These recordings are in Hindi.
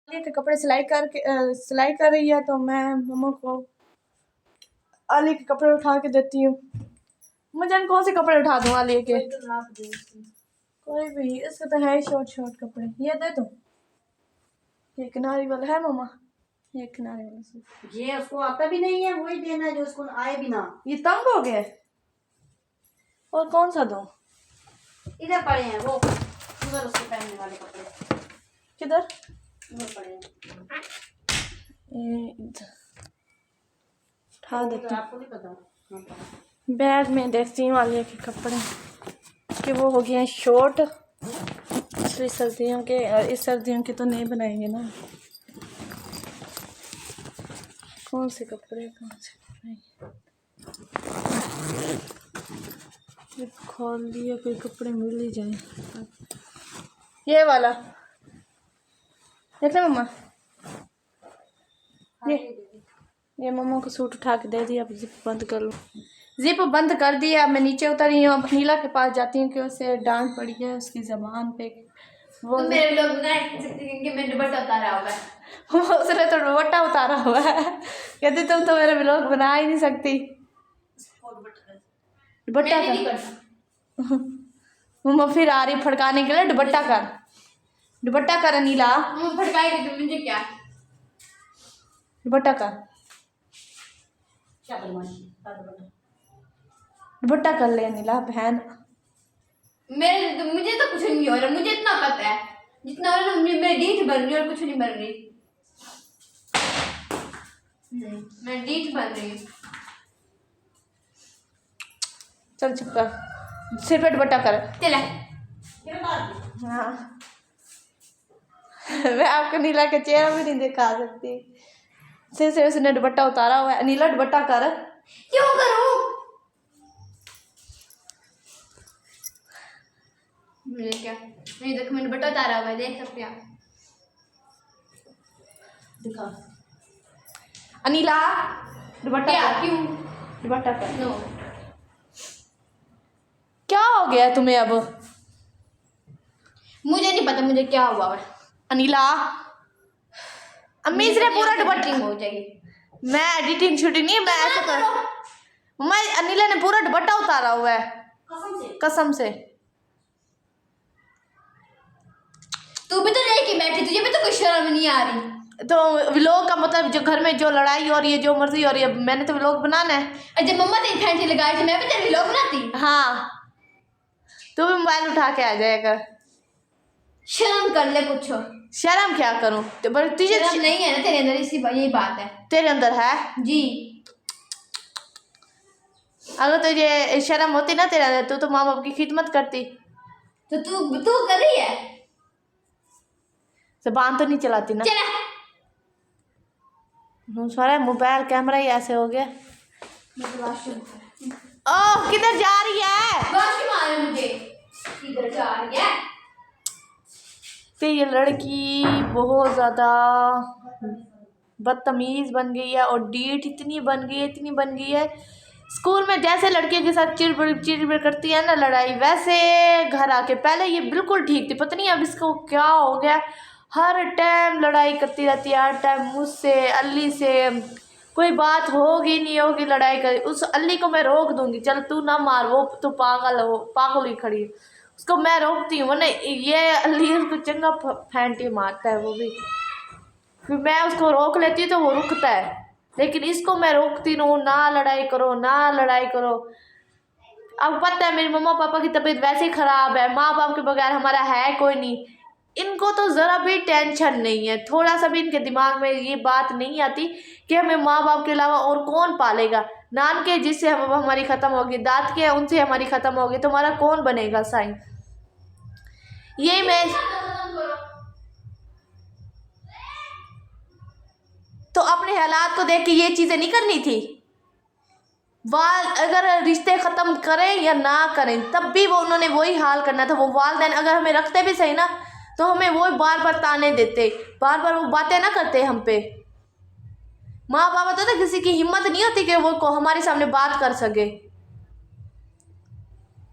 आलिया के कपड़े सिलाई कर रही है, तो मैं मम्मा को आलिया के कपड़े उठा के देती हूँ। मुझे कौन से कपड़े उठा दूँ आलिया के? कोई भी, इसके तो है शॉर्ट शॉर्ट कपड़े। ये दे दो, ये किनारी वाला है मम्मा, ये किनारे वाला सूट। ये उसको आता भी नहीं है, वही देना है जो उसको आए भी ना। ये तंग हो गया। और कौन सा दूँ? इधर पड़े हैं वो, उधर उसके पहनने वाले कपड़े। किधर? उधर पड़े हैं। उठा देती हूँ। आपको नहीं पता? बैग में देखती हूँ आलिया के कपड़े कि वो हो गए हैं शॉर्ट। पिछली सर्दियों के और इस सर्दियों के तो नहीं बनाएंगे ना। कौन से कपड़े खोल दिया, कोई कपड़े मिल ही जाए। ये वाला देख ले मम्मा, ये मम्मा को सूट उठा के दे दिया। अब जिप बंद कर लो। जिप बंद कर दिया। मैं नीचे उतर रही हूँ। अब नीला के पास जाती हूँ कि उसे डांट पड़ी है उसकी ज़बान पे। वो मेरे लोग क्योंकि मैं दुपट्टा उतारा हुआ है। उसने तो दुपट्टा उतारा हुआ है। कहती तुम तो मेरे व्लॉग बना ही नहीं सकती। दुपट्टा कर मम्मा फिर आ रही फड़काने के लिए। दुपट्टा कर नीला। फटकाएगी तो मुझे क्या? दुपट्टा कर, दुपट्टा कर ले नीला बहन। मुझे तो कुछ नहीं हो रहा। मुझे इतना पता है जितना हो रहा है। मैं डीठ बन रही और कुछ नहीं बन रही। मैं डीठ बन रही हूँ। चल चुप कर, सिर पे दुपट्टा कर। चला हाँ मैं आपको नीला का चेहरा भी नहीं दिखा सकती। सिर से उसने दुपट्टा उतारा हुआ है। नीला दुपट्टा कर। क्यों करूँ? मुझे क्या? नहीं देखो मैंने दुपट्टा उतारा हुआ है, देख सकते हैं आप। दिखा अनीला दुपट्टा क्या? कर। क्यों? दुपट्टा कर। नो, क्या हो गया तुम्हें अब? मुझे नहीं पता मुझे क्या हुआ है। अनीला अम्मी इसने पूरा दुपट्टा हो जाएगी। मैं एडिटिंग शूटिंग नहीं, मैं ऐसे कर। मैं अनीला ने पूरा दुपट्टा उतारा हुआ है कसम से। तू भी तो लेके बैठी, तुझे भी तो कोई शर्म नहीं आ रही। तो व्लॉग का मतलब जो घर में जो लड़ाई हो रही है, जो मर्जी हो रही है, मैंने तो व्लॉग बनाना है। जब मम्मा तेरी फैंसी लगाई थी मैं भी तेरे व्लॉग बनाती। हाँ तू भी मोबाइल उठा के आ जाएगा। शर्म कर ले कुछ। शर्म क्या करूं? तो पर तुझे शर्म नहीं है ना तेरे अंदर, इसी यही बात है। तेरे अंदर है जी। अगर तुझे शर्म होती ना तेरे अंदर, तो माँ बाप की खिदमत करती। तो तू कर रही है। ज़बान तो नहीं चलाती ना। चला सारा मोबाइल कैमरा ही ऐसे हो गया। ओह किधर जा रही है? वॉशरूम आ रहा है मुझे। किधर जा रही है? तो ये लड़की बहुत ज़्यादा बदतमीज़ बन गई है और डीठ इतनी बन गई है। स्कूल में जैसे लड़कियों के साथ चिड़बिड़ करती है ना लड़ाई, वैसे घर आके पहले ये बिल्कुल ठीक थी। पता नहीं अब इसको क्या हो गया, हर टाइम लड़ाई करती रहती है। हर टाइम मुझसे, अल्ली से कोई बात होगी नहीं होगी लड़ाई कर। उस अल्ली को मैं रोक दूंगी, चल तू ना मार, वो तो पागल ही खड़ी है, उसको मैं रोकती हूँ। वरना ये अल्ली उसको चंगा फैंटी मारता है वो भी, फिर मैं उसको रोक लेती हूँ तो वो रुकता है। लेकिन इसको मैं रोकती रहूँ, ना लड़ाई करो ना लड़ाई करो। अब पता है मेरी मम्मा पापा की तबीयत वैसे ही ख़राब है, माँ बाप के बगैर हमारा है कोई नहीं। इनको तो ज़रा भी टेंशन नहीं है, थोड़ा सा भी इनके दिमाग में ये बात नहीं आती कि हमें माँ बाप के अलावा और कौन पालेगा। नान के जिससे हमारी ख़त्म होगी, दांत के उनसे हमारी ख़त्म होगी, तो हमारा कौन बनेगा साईं। यही मैं तो अपने हालात को देख के ये चीज़ें नहीं करनी थी। अगर रिश्ते ख़त्म करें या ना करें, तब भी वो उन्होंने वही हाल करना था। वो वालिदैन अगर हमें रखते भी सही ना, तो हमें वो बार बार ताने देते, बार बार वो बातें ना करते हम पे। माँ बाप तो किसी की हिम्मत नहीं होती कि वो को हमारे सामने बात कर सके।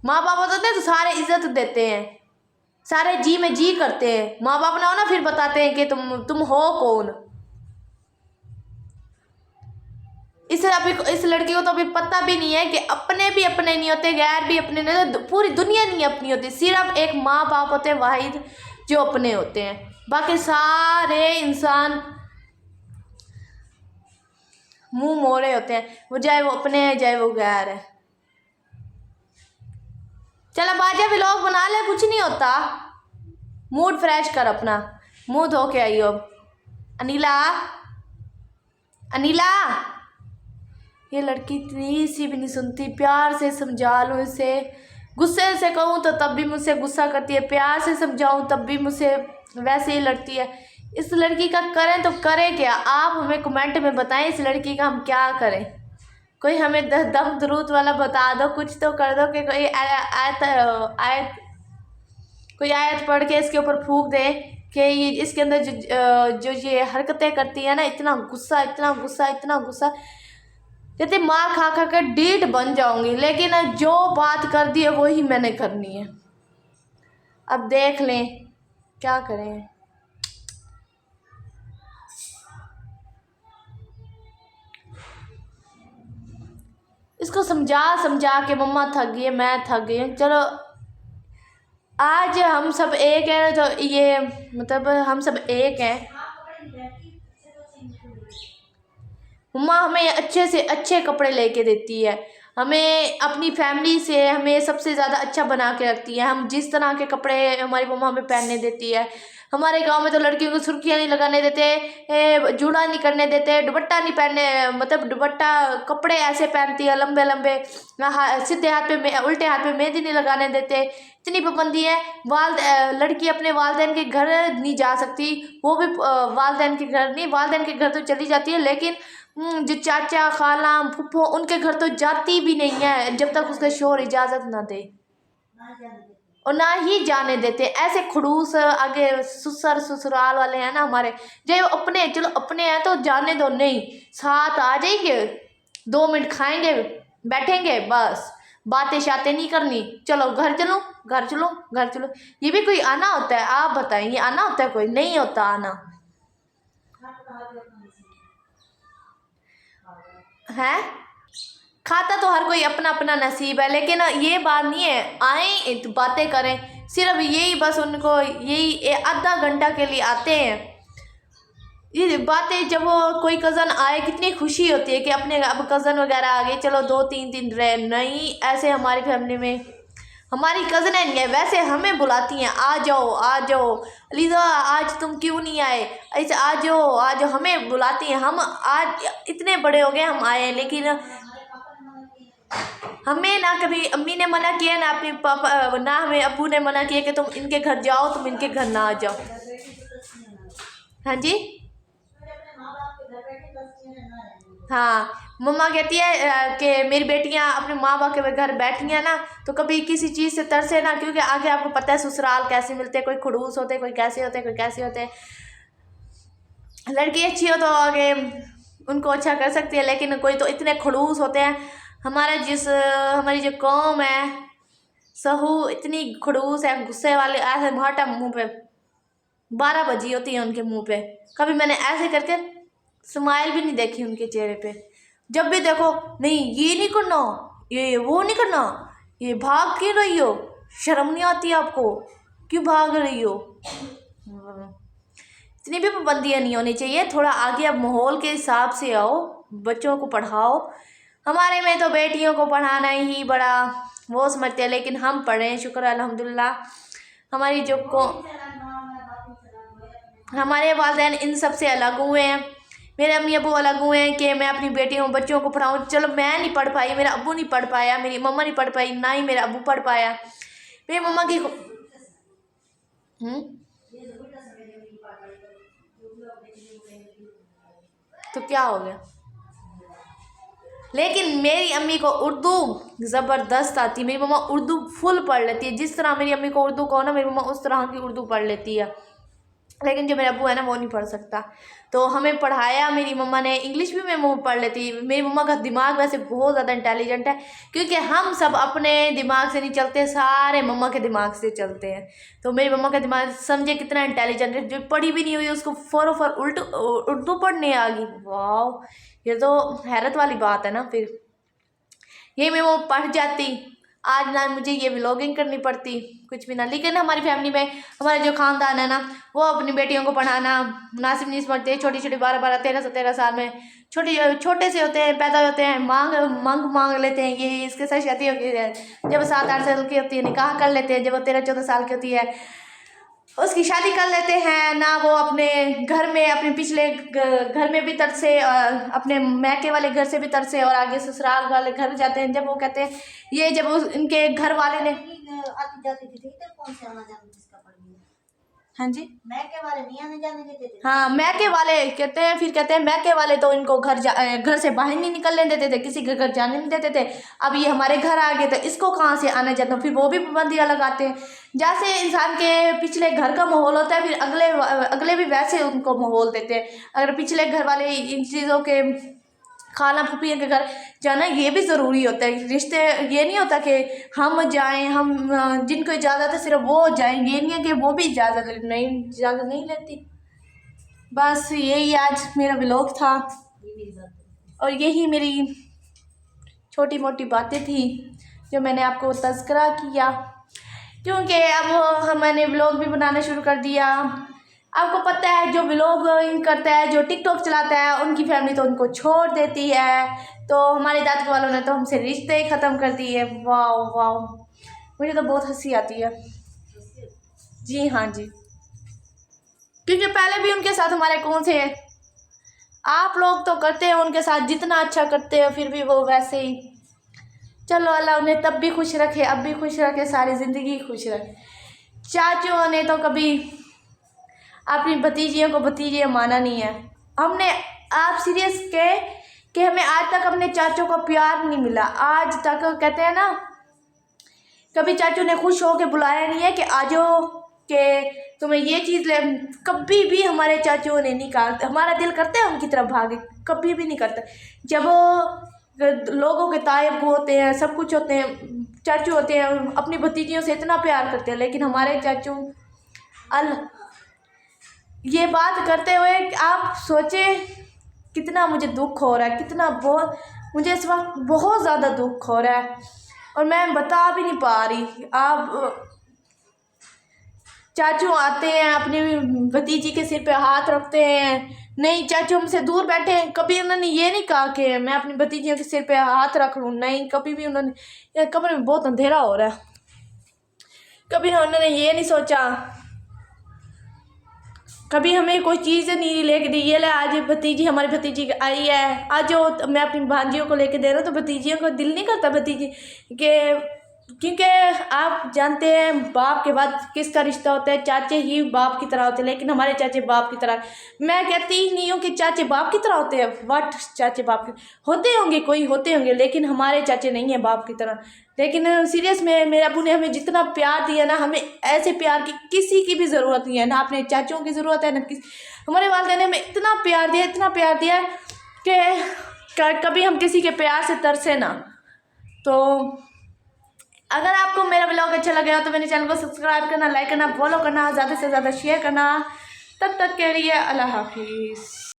माँ बाप तो सारे इज्जत देते हैं। सारे जी में जी करते हैं, माँ बाप ना हो ना फिर बताते हैं कि तुम हो कौन। इस लड़की को तो अभी पता भी नहीं है कि अपने भी अपने नहीं होते, गैर भी अपने नहीं होते, पूरी दुनिया नहीं अपनी होती, सिर्फ एक माँ बाप होते हैं वाहिद जो अपने होते हैं, बाकी सारे इंसान मुंह मोड़े होते हैं, वो चाहे वो अपने हैं चाहे वो गैर है। चल अब आजा व्लॉग बना ले, कुछ नहीं होता, मूड फ्रेश कर अपना, मुंह धो के आई हो अब। अनिला, अनिला, ये लड़की इतनी सी भी नहीं सुनती, प्यार से समझा लूँ इसे, गुस्से से कहूँ तो तब भी मुझसे गुस्सा करती है, प्यार से समझाऊँ तब भी मुझसे वैसे ही लड़ती है। इस लड़की का करें तो करें क्या, आप हमें कमेंट में बताएं इस लड़की का हम क्या करें। कोई हमें दम दरूद वाला बता दो, कुछ तो कर दो कि कोई आयत पढ़ के इसके ऊपर फूंक दे कि ये इसके अंदर जो ये हरकतें करती है ना, इतना गुस्सा इतना गुस्सा इतना गुस्सा, कहते मार खा खा कर डीठ बन जाऊंगी, लेकिन जो बात कर दी है वही मैंने करनी है। अब देख लें क्या करें। इसको समझा समझा के मम्मा थक गई है, मैं थक गई हूँ। चलो आज हम सब एक हैं, तो ये मतलब हम सब एक हैं। मम्मा हमें अच्छे से अच्छे कपड़े लेके देती है, हमें अपनी फैमिली से हमें सबसे ज़्यादा अच्छा बना के रखती है। हम जिस तरह के कपड़े हमारी मम्मा हमें पहनने देती है, हमारे गांव में तो लड़कियों को सुर्खियाँ नहीं लगाने देते, जूड़ा नहीं करने देते, दुपट्टा नहीं पहनने, मतलब दुपट्टा कपड़े ऐसे पहनती है लंबे लंबे, सीधे हाथ पे उल्टे हाथ पे मेहंदी नहीं लगाने देते, इतनी पाबंदी है। लड़की अपने वालिदैन के घर नहीं जा सकती, वो भी वालिदैन के घर नहीं, वालिदैन के घर तो चली जाती है, लेकिन जो चाचा खाला फुफ्फो उनके घर तो जाती भी नहीं है जब तक उसका शोहर इजाज़त ना दे, और ना ही जाने देते। ऐसे खड़ूस आगे ससुराल वाले हैं ना हमारे, जो अपने चलो अपने हैं तो जाने दो, नहीं साथ आ जाएंगे, 2 मिनट खाएंगे बैठेंगे, बस बातें शातें नहीं करनी, चलो घर चलो घर चलो घर चलो। ये भी कोई आना होता है, आप बताएं, ये आना होता है? कोई नहीं होता आना है। खाता तो हर कोई अपना अपना नसीब है, लेकिन ये बात नहीं है आए तो बातें करें, सिर्फ यही बस उनको यही आधा घंटा के लिए आते हैं। ये बातें जब वो कोई कज़न आए कितनी खुशी होती है कि अपने अब कज़न वगैरह आ गए, चलो 2-3 दिन रहे। नहीं, ऐसे हमारी फैमिली में हमारी कज़न नहीं है, वैसे हमें बुलाती हैं, आ जाओ आ जाओ अलीज़ा आज तुम क्यों नहीं आए, ऐसे आ जाओ हमें बुलाती हैं। हम आज इतने बड़े हो गए हम आए हैं, लेकिन हमें ना कभी अम्मी ने मना किया ना अपने पापा, ना हमें अब्बू ने मना किया कि तुम इनके घर जाओ, तुम इनके घर ना आ जाओ। हाँ जी, हाँ मम्मा कहती है कि मेरी बेटियां अपने माँ बाप के घर बैठी हैं ना तो कभी किसी चीज़ से तरसे ना, क्योंकि आगे आपको पता है ससुराल कैसे मिलते हैं, कोई खड़ूस होते, कोई कैसे होते, कोई कैसे होते। लड़की अच्छी हो तो आगे उनको अच्छा कर सकती है, लेकिन कोई तो इतने खड़ूस होते हैं। हमारी जो कौम है सहू इतनी खड़ूस है, गुस्से वाले, ऐसे भाटा मुँह पे 12 बजी होती है उनके मुँह पे, कभी मैंने ऐसे करके स्माइल भी नहीं देखी उनके चेहरे पे। जब भी देखो नहीं ये नहीं करना, ये वो नहीं करना, ये भाग क्यों रही हो, शर्म नहीं आती आपको, क्यों भाग रही हो। इतनी भी पाबंदियाँ नहीं होनी चाहिए, थोड़ा आगे अब माहौल के हिसाब से आओ, बच्चों को पढ़ाओ। हमारे में तो बेटियों को पढ़ाना ही बड़ा वो समझते हैं, लेकिन हम पढ़ें, शुक्र अल्हम्दुलिल्लाह। हमारी जो को हमारे वालिदैन इन सब से अलग हुए हैं, मेरे अम्मी अबू अलग हुए हैं कि मैं अपनी बेटियों बच्चों को पढ़ाऊँ। चलो मैं नहीं पढ़ पाई, मेरा अबू नहीं पढ़ पाया, मेरी मम्मा नहीं पढ़ पाई, ना ही मेरा अबू पढ़ पाया। मेरी मम्मा की तो क्या हो गया, लेकिन मेरी अम्मी को उर्दू ज़बरदस्त आती है। मेरी मम्मा उर्दू फुल पढ़ लेती है, जिस तरह मेरी अम्मी को उर्दू कहो ना मेरी मम्मा उस तरह की उर्दू पढ़ लेती है। लेकिन जो मेरा अब्बू है ना वो नहीं पढ़ सकता। तो हमें पढ़ाया मेरी मम्मा ने। इंग्लिश भी मैं मुँह पढ़ लेती। मेरी मम्मा का दिमाग वैसे बहुत ज़्यादा इंटेलिजेंट है, क्योंकि हम सब अपने दिमाग से नहीं चलते, सारे मम्मा के दिमाग से चलते हैं। तो मेरी मम्मा का दिमाग समझे कितना इंटेलिजेंट है, जो पढ़ी भी नहीं हुई उसको फौरन उर्दू पढ़ने आ गई। वाह, ये तो हैरत वाली बात है ना। फिर ये मैं वो पढ़ जाती, आज ना मुझे ये व्लॉगिंग करनी पड़ती, कुछ भी ना। लेकिन हमारी फैमिली में हमारे जो ख़ानदान है ना, वो अपनी बेटियों को पढ़ाना मुनासिब नहीं समझते। छोटी छोटी 12-12, 13-13 साल में छोटे से होते हैं, पैदा होते हैं, मांग लेते हैं। ये इसके साथ शादी होती है, जब 7-8 साल की होती है निकाह कर लेते हैं, जब वो 13-14 साल की होती है उसकी शादी कर लेते हैं ना। वो अपने घर में, अपने पिछले घर में भी तरसे, अपने मैके वाले घर से भी तरसे, और आगे ससुराल वाले घर जाते हैं। जब वो कहते हैं ये, जब इनके घर वाले ने आती जाती थी, तो कौन से आना जाना जिसका पड़ गया? हाँ जी, मैके वाले नहीं आने जाने देते थे। हाँ, मैके वाले कहते हैं। फिर कहते हैं मैके वाले तो इनको घर से बाहर नहीं निकलने देते थे, किसी के घर जाने नहीं देते थे। अब ये हमारे घर आ गए तो इसको कहाँ से आना जाना, फिर वो भी पाबंदियाँ लगाते हैं। जैसे इंसान के पिछले घर का माहौल होता है, फिर अगले भी वैसे उनको माहौल देते हैं। अगर पिछले घर वाले इन चीज़ों के, खाला फूफी के घर जाना ये भी ज़रूरी होता है। रिश्ते ये नहीं होता कि हम जाएं, हम जिनको इजाज़त है सिर्फ वो जाएं, ये नहीं है कि वो भी इजाज़त नहीं लेती। बस यही आज मेरा व्लॉग था, और यही मेरी छोटी मोटी बातें थी जो मैंने आपको तज़किरा किया, क्योंकि अब मैंने व्लॉग भी बनाना शुरू कर दिया। आपको पता है जो व्लॉगिंग करता है, जो टिकटॉक चलाता है, उनकी फैमिली तो उनको छोड़ देती है। तो हमारे दादू वालों ने तो हमसे रिश्ते ही ख़त्म कर दिए। वाह वाह, मुझे तो बहुत हंसी आती है। जी हाँ जी, क्योंकि पहले भी उनके साथ हमारे कौन से, आप लोग तो करते हैं उनके साथ जितना अच्छा करते हो, फिर भी वो वैसे ही। चलो, अल्लाह उन्हें तब भी खुश रखे, अब भी खुश रखे, सारी ज़िंदगी खुश रखे। चाचुओं ने तो कभी अपनी भतीजियों को भतीजियाँ माना नहीं है। हमने, आप सीरियस कहे कि हमें आज तक अपने चाचों को प्यार नहीं मिला। आज तक कहते हैं ना, कभी चाचू ने खुश हो के बुलाया नहीं है कि आ जाओ कि तुम्हें ये चीज़ ले। कभी भी हमारे चाचुओं ने नहीं कहा। हमारा दिल करता है उनकी तरफ भागे, कभी भी नहीं करता। जब वो लोगों के तायब होते हैं, सब कुछ होते हैं, चाचू होते हैं, अपनी भतीजियों से इतना प्यार करते हैं। लेकिन हमारे चाचू ये बात करते हुए आप सोचें कितना मुझे दुख हो रहा है, कितना बहुत मुझे इस वक्त बहुत ज़्यादा दुख हो रहा है, और मैं बता भी नहीं पा रही। आप चाचू आते हैं, अपनी भतीजी के सिर पे हाथ रखते हैं। नहीं, चाचू हमसे दूर बैठे हैं, कभी उन्होंने ये नहीं कहा कि मैं अपनी भतीजियों के सिर पे हाथ रख लूँ। नहीं, कभी भी उन्होंने, यार कमरे में बहुत अंधेरा हो रहा है, कभी उन्होंने ये नहीं सोचा। कभी हमें कोई चीज़ नहीं लेके दी, ये ले आज भतीजी, हमारी भतीजी आई है, आज जो मैं अपनी भांजियों को लेके दे रहा हूँ, तो भतीजियों को दिल नहीं करता भतीजी के, क्योंकि आप जानते हैं बाप के बाद किसका रिश्ता होता है, चाचे ही बाप की तरह होते हैं। लेकिन हमारे चाचे बाप की तरह, मैं कहती ही नहीं हूँ कि चाचे बाप की तरह होते हैं। वाट, चाचे बाप के होते होंगे, कोई होते होंगे, लेकिन हमारे चाचे नहीं हैं बाप की तरह। लेकिन सीरियस में मेरे अबू ने हमें जितना प्यार दिया ना, हमें ऐसे प्यार की किसी की भी ज़रूरत नहीं है, ना अपने चाचों की ज़रूरत है, ना किसी। हमारे वालिदैन ने हमें इतना प्यार दिया, इतना प्यार दिया कि कभी हम किसी के प्यार से तरसे ना। तो अगर आपको मेरा ब्लॉग अच्छा लगा हो तो मेरे चैनल को सब्सक्राइब करना, लाइक करना, फॉलो करना, ज़्यादा से ज़्यादा शेयर करना। तब तक के लिए अल्लाह हाफिज़।